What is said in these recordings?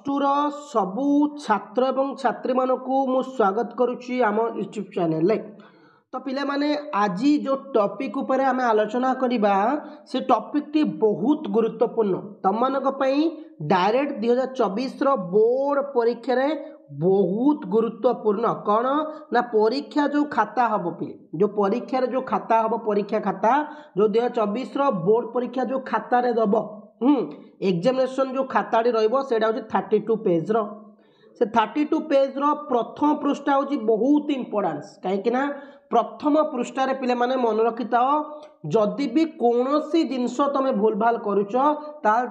To सबू छात्र एवं छात्री मानकू मु स्वागत करुच्ची आम यूट्यूब चैनल। तो पिले माने आज जो टॉपिक ऊपर आम आलोचना करवा से टॉपिक टी बहुत गुरुत्वपूर्ण तम मानक डायरेक्ट 2024 बोर्ड परीक्षा रे बहुत गुरुत्वपूर्ण कौन ना परीक्षा जो खाता हम पिले जो परीक्षा जो खाता हम परीक्षा खाता जो 2024 बोर्ड परीक्षा जो खाता रे दब एग्जामिनेशन जो खाता रहा 32 पेज से 32 पेज प्रथम पृष्ठा हूँ बहुत इंपोर्टान्स कहीं प्रथम पृष्ठार पे माने मन रखी था जदि भी कौन सी जिनस तुम भूल भाल करुच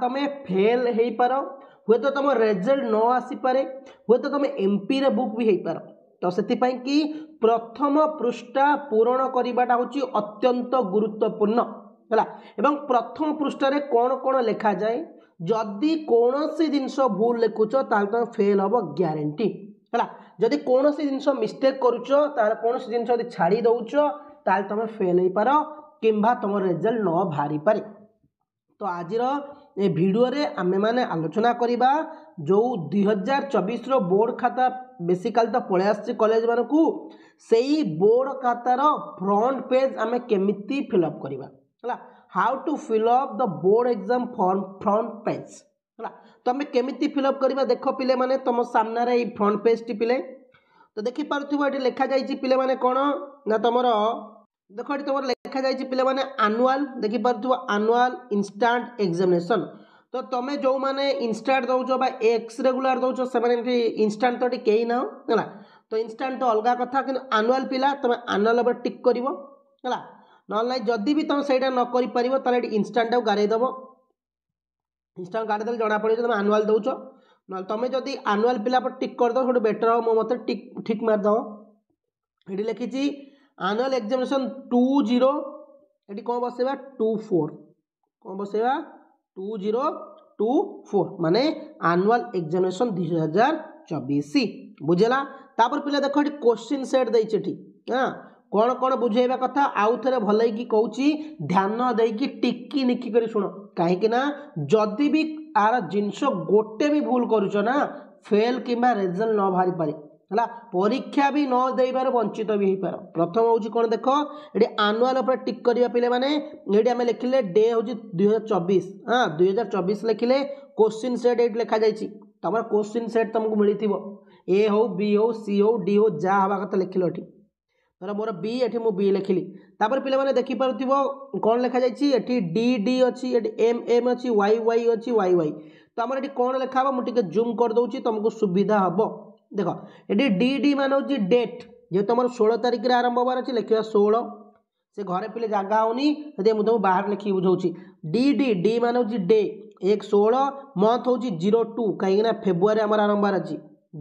तुम फेल हो पार हुए तो तुम रिजल्ट न आसीपे हुए तो तुम एमपी रे बुक भी हो पार। तो से कि प्रथम पृष्ठा पूरण करवाटा हूँ अत्यंत गुरुत्वपूर्ण है एवं प्रथम पृष्ठार कौन कौन लिखा जाए जदि कौन सी जिनस भूल लिखुच तुम फेल हम ग्यारंटी है जदि कौन सी जिनस मिस्टेक करुच कौन सी जिनस यदि छाड़ी दौच तुम फेल हो पार कि तुम रिजल्ट न बाहरी पारे। तो आज भिडियो रे आमे माने आलोचना करिबा जो 2024 बोर्ड खाता बेसिकली तो पळे आछि कॉलेज मानकू सेही बोर्ड खातार फ्रंट पेज आमे केमिति फिलअप करिबा हला how to fill up the board exam form front page हला तो आमे केमिति फिलअप करिबा देखो पिले माने तुम सामने रे फ्रंट पेज टी पिले तो देखि पारुथिबो एटी लिखा जाईची पिले माने कोन ना तमरो देखो ये तुम लिखा जाए पे मैंने आनुआल देखिपे आनुआल इंस्टांट एग्जामिनेशन तो तुम जो मैंने इंस्टांट दौच एक्स रेगुलर दौच से इंस्टांट तो कहीं ना है तो इंस्टांट तो अलग कथा कि आनुआल पिला तुम आनुआल टिक कर ना जदि भी तुम से न कर इंस्टांट गारेदेव इंस्टांट गारेदे जना पड़े तुम आनुआल दौच ना तुम जदि आनुआल पिला पर टिक करदे सब बेटर हम मत टिक ठीक मारदेव ये लिखी आनुअल एग्जामिनेशन 20 ये कौन बसेगा 24 कौन बसेगा 2024 माने आनुअल एग्जामिनेशन 2024 बुझेला। तापर पिला देखो ये क्वेश्चन सेट देछि हाँ कौन कौन बुझेबा कथा आउ थे भल कहूँ ध्यान देकी टिकी निकी कर शुण कहीं जदि भी आर जिनस गोटे भी भूल करुच ना फेल कि रिजल्ट न बाहरी पारे है परीक्षा भी न देबार वंचित भी हो पार। प्रथम हूँ कौन देख ये आनुआल टिक करवा पे मैंने ये आम लिखिले डे हूँ 2024 हाँ 2024 लिखिले क्वेश्चन सेट ये लिखा जाइए तुम क्वेश्चन सेट तुमको मिली ए हो बी हो सी हो डी हो जहाँ हवा कथा लिखिल ये धर मोर बी ये मुझे लिखिली तापर पे मैंने देखिपुर कौन लिखा जाइए डी डी अच्छी एम एम अच्छी वाई वाई अच्छी वाई वाई तो आम ये कौन लिखा हम मुझे जूम कर दूसरी तुमको सुविधा हम देख ये डी डी मान हूँ डेट जे तुम 16 तारिख में आरंभ हबार अच्छे लिखा 16 से घरे पे जगह होनी मुझे तुमको बाहर लिखी बुझाऊँ डी डी डी मान हूँ डे 1 16 मंथ हूँ 02 कहीं फेब्रुआरी आम आरंभ अच्छी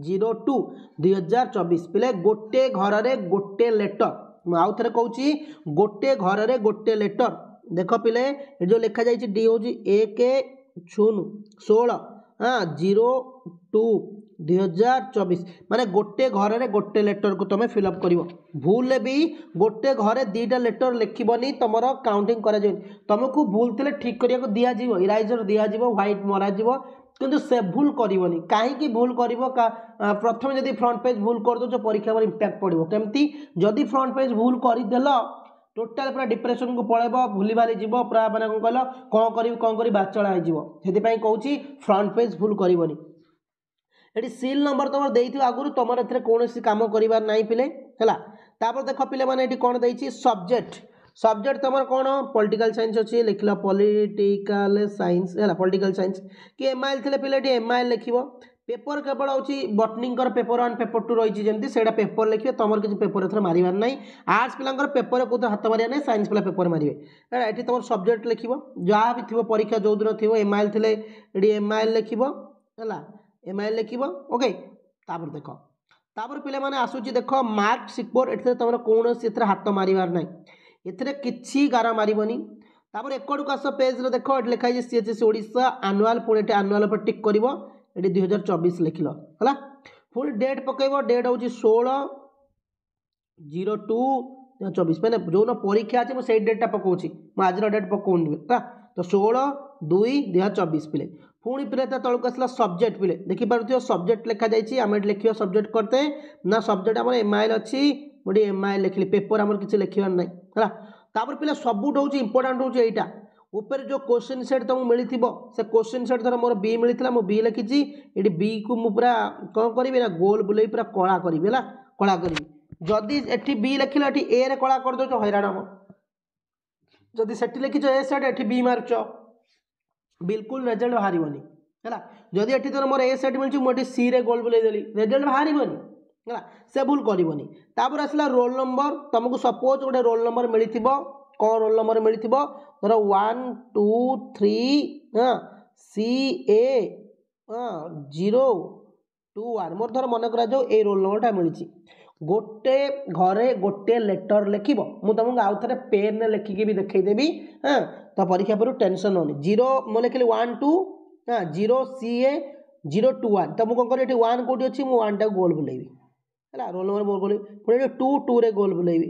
02 2024 पे गोटे घर रे गोटे लेटर आउ थे कहूँ गोटे घर रे गोटे लेटर देख पिले जो लिखा जाइए डी हूँ 1 0 16 हाँ 02 2024 माने गोटे घर रे गोटे लेटर को तुम फिलअप कर भूल भी गोटे घरे 2टा लेटर लिखबनी तुम काउंटिंग कर तुमको भूल थे ठीक करने दिज्व इराइजर दिज्व व्हाइट मरा किंतु से भूल करनी कहीं भूल कर प्रथम जदि फ्रंट पेज भूल कर दो परीक्षा पर इंपैक्ट पड़ो केमती जदि फ्रंट पेज भूल करदेल टोटाल पूरा डिप्रेशन को पड़ेब भूली भाली जीव पूरा मैंने कौन कहल कौन कर बाचड़ा होती कहूँ फ्रंट पेज भूल करनी ये सील नंबर तुम देती आगुरी तुम कौन कम कर ना पिले है देख पिले मैंने ये कौन देती सब्जेक्ट सब्जेक्ट तुम कौन पॉलिटिकल साइंस अच्छी लिखल पॉलिटिकल साइंस है पॉलिटिकल साइंस कि एमआईएल थे पे एमआईएल लिख पेपर केवल हूँ बटनीकर पेपर 1 पेपर 2 रही जमी से पेपर लिखे तुम किसी पेपर एथर मार ना आर्ट्स पिला पेपर को हाथ मारे ना साइंस पिला पेपर मारे ये तुम सब्जेक्ट लिख जहाँ भी थी परीक्षा जो दिन थी एमआईएल थे ये एमआईएल लिख है एमआईएल लिख ओके तापर देख तापर पे मैंने आसूची देख मार्क सिक्योर ये तुम कौन हाथ मार ना ये किसी गार मारबनी तापर एकड़ को आस पेज देख ये लिखाई सीएचएससी ओडिशा आनुआल पुणी आनुआल पर टिक कर ये 2024 लिखल है पुणी डेट पकड़ डेट हूँ 16/02/24 मैंने जो परीक्षा अच्छे मुझे डेटा पकाऊँ आज डेट पकाऊनी तो 16 2/2024 पिले पुणी पिले तौक आसला सब्जेक्ट पिले देखिपे सब्जेक्ट लिखा जाइए आम लिखा सब्जेक्ट करते ना सब्जेक्ट आम MIL अच्छी मुझे MIL लिखिली पेपर आम किसी लिखार ना है पिले सबुठ हूँ इंपोर्टाट हूँ यहाँ ऊपर जो क्वेश्चन सेट तुमको मिली से क्वेश्चन सेट धर मोर बी मिलता मुझे बी लिखी ये बी को मुझे पूरा कौन करी ना गोल बुले पूरा कला करी कला करी जदि एटी बी लिखल ये ए रे कला कर दो हैरान हम जदि से लिखिच ए सेट एटी बी मार्च बिल्कुल रिजल्ट बाहर है जदि ये धर मोर ए सेट मिली मुझे सी रे गोल बुले देली रिजल्ट बाहर है से भूल करनी तापर आसला रोल नंबर तुमको सपोज गोटे रोल नंबर मिली कौन रोल नंबर मिली धर 1 2 3 हाँ CA 021 मोर धर मन करा ये रोल नंबरटा मिली गोटे घरे गोटे लेटर लिख मुझे तुमको आउ थे पेन लिखिकी भी देखईदेवी हाँ तो परीक्षा पर टेंशन होनी 0 मुझे लिखिली 1 2 हाँ 0 CA 021 तो मुझे कौन कर 1 कौटी अच्छी मुझे 1 टाक गोल बुलेबी है रोल नंबर मोर गोल पुणी 2 2 रे गोल बुलेबी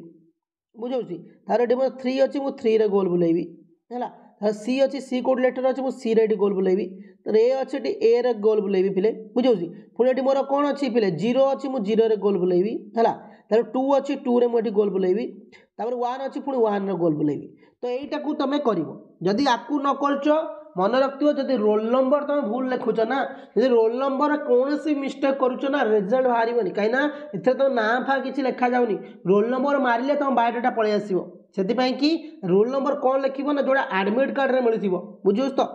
बुझे तार ये 3 अच्छी मुझे 3 रे गोल बुलेबी है सी अच्छी सी कोड लेटर अच्छी मुझे सी रे गोल बुलेबी तो ए अच्छे ए रे गोल बुलेबी पिले बुझे पुणी ये मोर कौन अच्छी पिले 0 अच्छी मुझे 0 रे गोल बुलेबी है तार 2 अच्छी 2 रे मुझे गोल बुलेबी तापर 1 अच्छी पुणी 1 रे गोल बुलेबी तो यहीटा को तुम कर जदि आपको न कर मन रखियो जदि रोल नंबर तुम भूल लिखुच ना जदि रोल नंबर कौन सी मिस्टेक करुच ना रिजल्ट बाहर कहीं इतने तो ना फा कि लिखा जाऊनी रोल नंबर मारे तुम बायोडाटा पलि आसो से कि रोल नंबर कौन लिख ना जोड़ा एडमिट कार्ड रे मिली बुझुस तो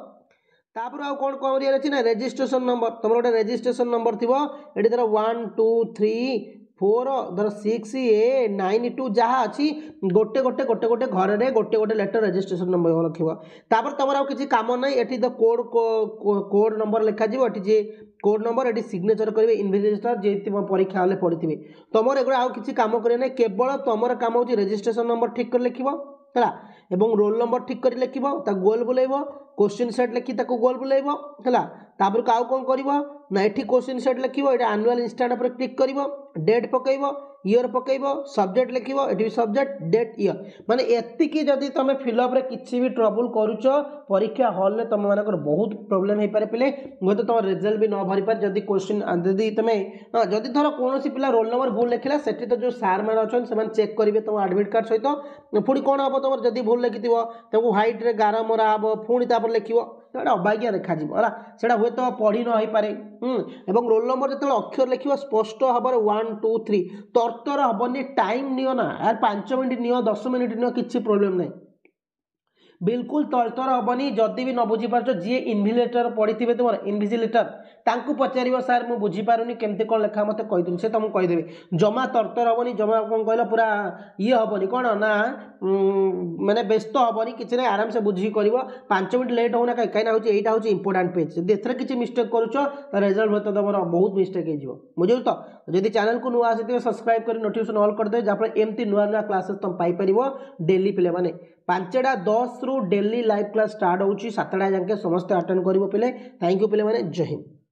तापर आउ कौन कर अच्छी ना रेजिस्ट्रेशन नंबर तुम गोटे रेजिस्ट्रेशन नंबर थी ये धर 1 2 3 4 धर 6 A 9 2 जहाँ अच्छी गोटे गोटे गोटे गोटे घर में गोटे गोटे लेटर रेजिस्ट्रेशन नंबर रखा तुम आउ किसी कम ना ये तो कोड नंबर लिखा ये जी कोड नंबर ये सिग्नेचर करेंगे इन्विजिलेटर जी परीक्षा हल पढ़ी तुम एगुड़ा आउ किसी कम करें केवल तुम काम हो रेजिस्ट्रेशन नंबर ठीक कर लिख है एवं रोल नंबर ठीक कर लिख गोल बुलेब क्वेश्चन सेट लिखी गोल बुलेब है तापर आउ कौन कर ना ये क्वेश्चन सेट लिख ये आनुआल इंस्टाट पर क्लिक कर डेट पकईब ईयर पकईब सब्जेक्ट लिख ये सब्जेक्ट डेट ईयर माने एतिकी जदि तुम फिलअप किसी भी ट्रबुल करुच परीक्षा हॉल में तुम मानकर बहुत प्रोब्लेम हो पारे पिले हूँ तुम रिजल्ट भी न भरी पार जदि क्वेश्चन जदि तुम्हें जदि धर कौन पिला रोल नंबर भूल लिखला से तो जो सार मैंने अच्छा से चेक करेंगे तुम एडमिट कार्ड सहित पुणी कौन हम तुम जदि भूल लिखि तुमको व्हाइट रे गार मरा हम पुणी लिख अबागिया देखा है हुए तो पढ़ी न हो पारे एवं रोल नंबर जो अक्षर लिख स्पष्ट हम 1 2 3 तरतर हेनी टाइम नियो ना यार 5 मिनट नियो 10 मिनट नियो किसी प्रोब्लेम नहीं बिल्कुल तरतर हेनी जदि भी न बुझीपार जी इन्विजिलेटर पढ़ी थे तुम इन्विजिलेटर तांकू पचार सार मुझे बुझीपारूनी केमती कौन लिखा मत कहीदे से तुमको कहीदेवे जमा तरतर हेनी जमा कौन कहल पूरा ये हेनी कौन ना माने व्यस्त हेनी किसी ना आराम से बुझी कर 5 मिनट लेट होना कहीं हूँ यहाँ हूँ इंपोर्टाट पेज जब एथर किसी मिस्टेक करुच रिजल्ट हुए तो तुम बहुत मिस्टेक हो बुझे तो जब चैनल को नुआ आसी सब्सक्राइब कर नोटिफिकेशन ऑल करदे जहाँ एमती नुआ नुआ क्लासेस तुम पाइपर डेली पिले माने 5टा 10 रु डेली लाइव क्लास स्टार्ट होची 7टा जाके समस्त अटेंड करिवो पिले थैंक यू पिले माने जय हिंद।